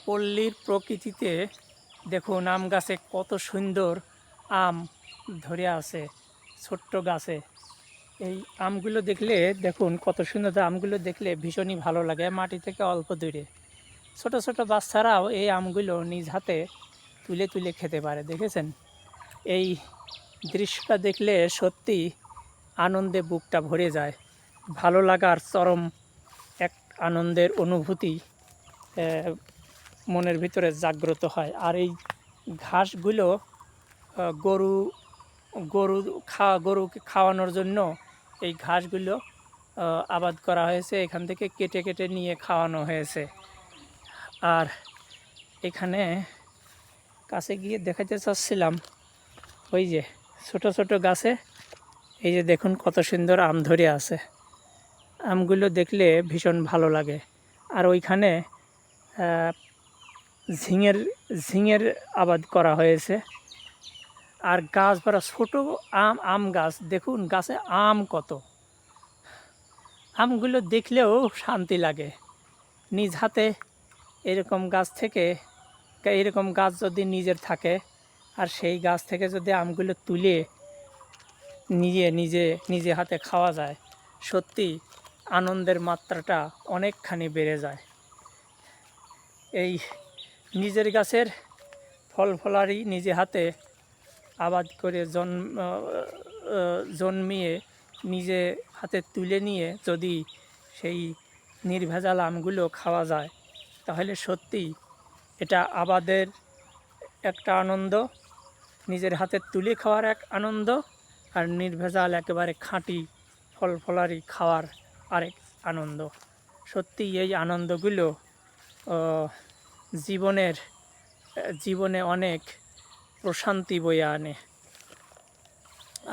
পল্লীর প্রকৃতিতে দেখুন আম গাছে কত সুন্দর আম ধরে আছে ছোট্ট গাছে। এই আমগুলো দেখলে দেখুন কত সুন্দর, আমগুলো দেখলে ভীষণই ভালো লাগে। মাটি থেকে অল্প দূরে ছোট ছোট বাচ্চারাও এই আমগুলো নিজ হাতে তুলে তুলে খেতে পারে। দেখেছেন, এই দৃশ্যটা দেখলে সত্যি আনন্দে বুকটা ভরে যায়। ভালো লাগার চরম এক আনন্দের অনুভূতি মনের ভিতরে জাগ্রত হয়। আর এই ঘাসগুলো গরু গরু গরুকে খাওয়ানোর জন্য এই ঘাসগুলো আবাদ করা হয়েছে। এখান থেকে কেটে কেটে নিয়ে খাওয়ানো হয়েছে। আর এখানে কাছে গিয়ে দেখাতে চাচ্ছিলাম, ওই যে ছোট ছোট গাছে এই যে দেখুন কত সুন্দর আম ধরে আছে। আমগুলো দেখলে ভীষণ ভালো লাগে। আর ওইখানে ঝিঙের আবাদ করা হয়েছে। আর গাছ ভরা ছোট আম গাছ, দেখুন গাছে আম কত। আমগুলো দেখলেও শান্তি লাগে। নিজ হাতে এরকম গাছ থেকে, এরকম গাছ যদি নিজের থাকে আর সেই গাছ থেকে যদি আমগুলো তুলে নিজে হাতে খাওয়া যায়, সত্যি আনন্দের মাত্রাটা অনেকখানি বেড়ে যায়। এই নিজের গাছের ফল ফলারি নিজে হাতে আবাদ করে জন্মিয়ে নিজে হাতে তুলে নিয়ে যদি সেই নির্ভেজাল আমগুলো খাওয়া যায়, তাহলে সত্যি এটা আবাদের একটা আনন্দ, নিজের হাতে তুলে খাওয়ার এক আনন্দ, আর নির্ভেজাল একেবারে খাঁটি ফল ফলারি খাওয়ার আরেক আনন্দ। সত্যি এই আনন্দগুলো জীবনে অনেক প্রশান্তি বয়ে আনে।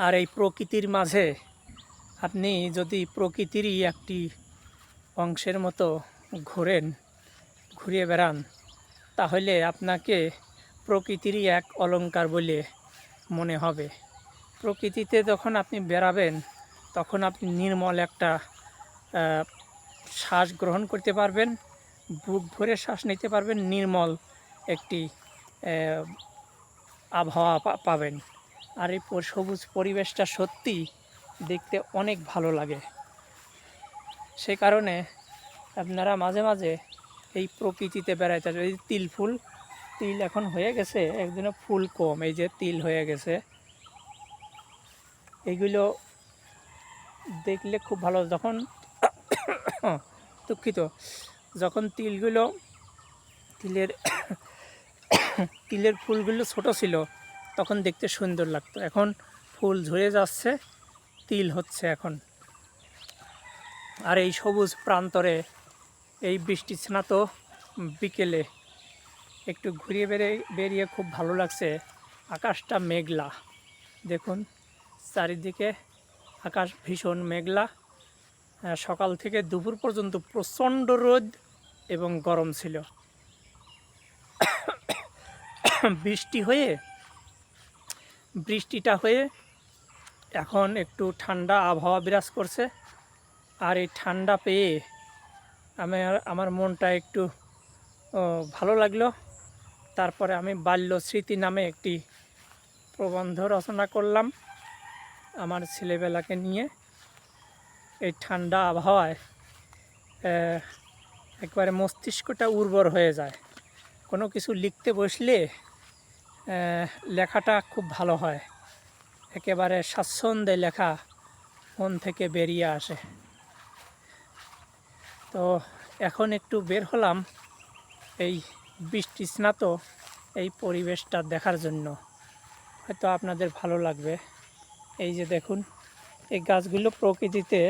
আর এই প্রকৃতির মাঝে আপনি যদি প্রকৃতিরই একটি অংশের মতো ঘুরে বেড়ান, তাহলে আপনাকে প্রকৃতিরই এক অলংকার বলে মনে হবে। প্রকৃতিতে যখন আপনি বেড়াবেন, তখন আপনি নির্মল একটা শ্বাস গ্রহণ করতে পারবেন, বুক ভরে শ্বাস নিতে পারবেন, নির্মল একটি আবহাওয়া পাবেন। আর এই সবুজ পরিবেশটা সত্যি দেখতে অনেক ভালো লাগে। সে কারণে আপনারা মাঝে মাঝে এই প্রকৃতিতে বেড়াইতে আসবেন। এই তিল এখন হয়ে গেছে, একদিনও ফুল কম, এই যে তিল হয়ে গেছে, এইগুলো দেখলে খুব ভালো। যখন তিলের ফুলগুলো ছোট ছিল তখন দেখতে সুন্দর লাগতো। এখন ফুল ঝরে যাচ্ছে, তিল হচ্ছে এখন। আর এই সবুজ প্রান্তরে এই বৃষ্টি স্নাত বিকেলে একটু ঘুরিয়ে বেরিয়ে খুব ভালো লাগছে। আকাশটা মেঘলা, দেখুন চারিদিকে আকাশ ভীষণ মেঘলা। সকাল থেকে দুপুর পর্যন্ত প্রচণ্ড রোদ এবং গরম ছিল। বৃষ্টিটা হয়ে এখন একটু ঠান্ডা আবহাওয়া বিরাজ করছে। আর এই ঠান্ডা পেয়ে আমার মনটা একটু ভালো লাগলো। তারপরে আমি বাল্য স্মৃতি নামে একটি প্রবন্ধ রচনা করলাম আমার ছেলেবেলাকে নিয়ে। এই ঠান্ডা আবহাওয়ায় একবারে মস্তিষ্কটা উর্বর হয়ে যায়। কোনো কিছু লিখতে বসলে লেখাটা খুব ভালো হয়, একেবারে স্বাচ্ছন্দ্যে লেখা মন থেকে বেরিয়ে আসে। তো এখন একটু বের হলাম এই বৃষ্টি স্নাত এই পরিবেশটা দেখার জন্য, হয়তো আপনাদের ভালো লাগবে। এই যে দেখুন, এই গাছগুলো প্রকৃতিতে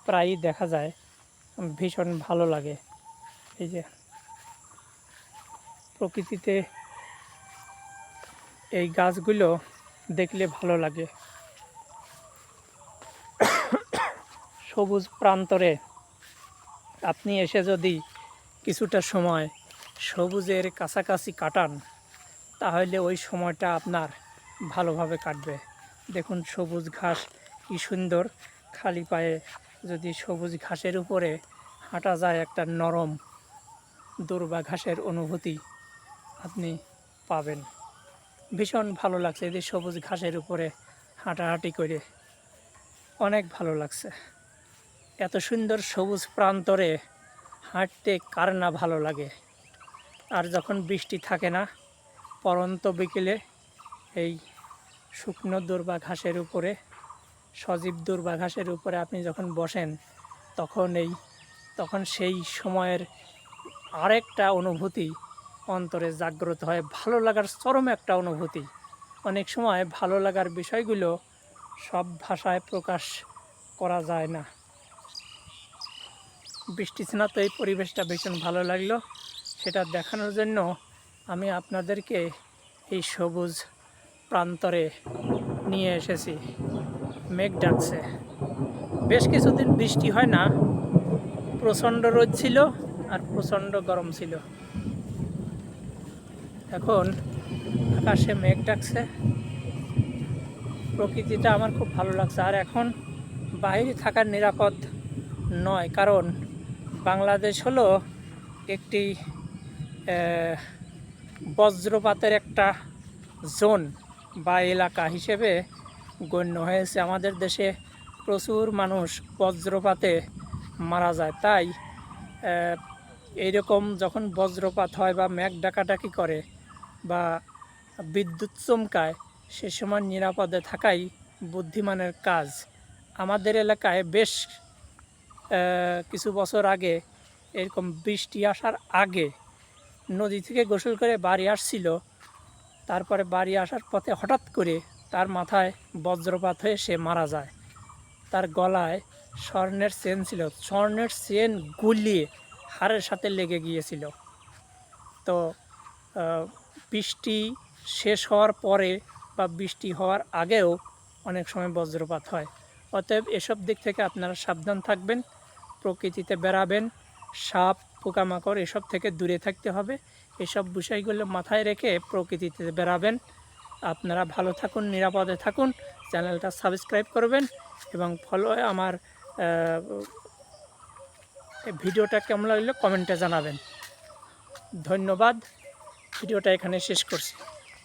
প্রায়ই দেখা যায়, ভীষণ ভালো লাগে। এই যে প্রকৃতিতে এই গাছগুলো দেখলে ভালো লাগে। সবুজ প্রান্তরে আপনি এসে যদি কিছুটা সময় সবুজের কাছাকাছি কাটান, তাহলে ওই সময়টা আপনার ভালোভাবে কাটবে। দেখুন সবুজ ঘাস কি সুন্দর, খালি পায়ে যদি সবুজ ঘাসের উপরে হাঁটা যায়, একটা নরম দূর্বা ঘাসের অনুভূতি আপনি পাবেন। ভীষণ ভালো লাগছে এই যে সবুজ ঘাসের উপরে হাঁটাহাঁটি করে, অনেক ভালো লাগছে। এত সুন্দর সবুজ প্রান্তরে হাঁটতে কার না ভালো লাগে। আর যখন বৃষ্টি থাকে না, পরন্ত বিকেলে এই শুকনো দূর্বা ঘাসের উপরে, সজীব দূর্বা ঘাসের উপরে আপনি যখন বসেন, তখন সেই সময়ের আরেকটা অনুভূতি অন্তরে জাগ্রত হয়, ভালো লাগার চরম একটা অনুভূতি। অনেক সময় ভালো লাগার বিষয়গুলো সব ভাষায় প্রকাশ করা যায় না। বৃষ্টি স্নাত এই পরিবেশটা ভীষণ ভালো লাগলো, সেটা দেখানোর জন্য আমি আপনাদেরকে এই সবুজ প্রান্তরে নিয়ে এসেছি। মেঘ ডাকছে, বেশ কিছুদিন বৃষ্টি হয় না, প্রচণ্ড রোদ ছিল আর প্রচণ্ড গরম ছিল। এখন আকাশে মেঘ ডাকছে, প্রকৃতিটা আমার খুব ভালো লাগছে। আর এখন বাইরে থাকার নিরাপদ নয়, কারণ বাংলাদেশ হলো একটি বজ্রপাতের একটা জোন বা এলাকা হিসেবে গণ্য হয়েছে। আমাদের দেশে প্রচুর মানুষ বজ্রপাতে মারা যায়, তাই এইরকম যখন বজ্রপাত হয় বা মেঘ ডাকাডাকি করে বা বিদ্যুৎ চমকায়, সে সময় নিরাপদে থাকাই বুদ্ধিমানের কাজ। আমাদের এলাকায় বেশ কিছু বছর আগে এরকম বৃষ্টি আসার আগে নদী থেকে গোসল করে বাড়ি আসছিল, তারপরে বাড়ি আসার পথে হঠাৎ করে তার মাথায় বজ্রপাত হয়ে সে মারা যায়। তার গলায় স্বর্ণের চেন ছিল, স্বর্ণের চেন গুলিয়ে হাড়ের সাথে লেগে গিয়েছিল। তো বৃষ্টি শেষ হওয়ার পরে বা বৃষ্টি হওয়ার আগেও অনেক সময় বজ্রপাত হয়। অতএব এসব দিক থেকে আপনারা সাবধান থাকবেন, প্রকৃতিতে বেড়াবেন, সাপ পোকামাকড় এসব থেকে দূরে থাকতে হবে। এসব বিষয়গুলো মাথায় রেখে প্রকৃতিতে বেড়াবেন। আপনারা ভালো থাকুন, নিরাপদে থাকুন, চ্যানেলটা সাবস্ক্রাইব করবেন এবং আমার ভিডিওটা কেমন লাগলো কমেন্টে জানাবেন। ধন্যবাদ, ভিডিওটা এখানে শেষ করছি।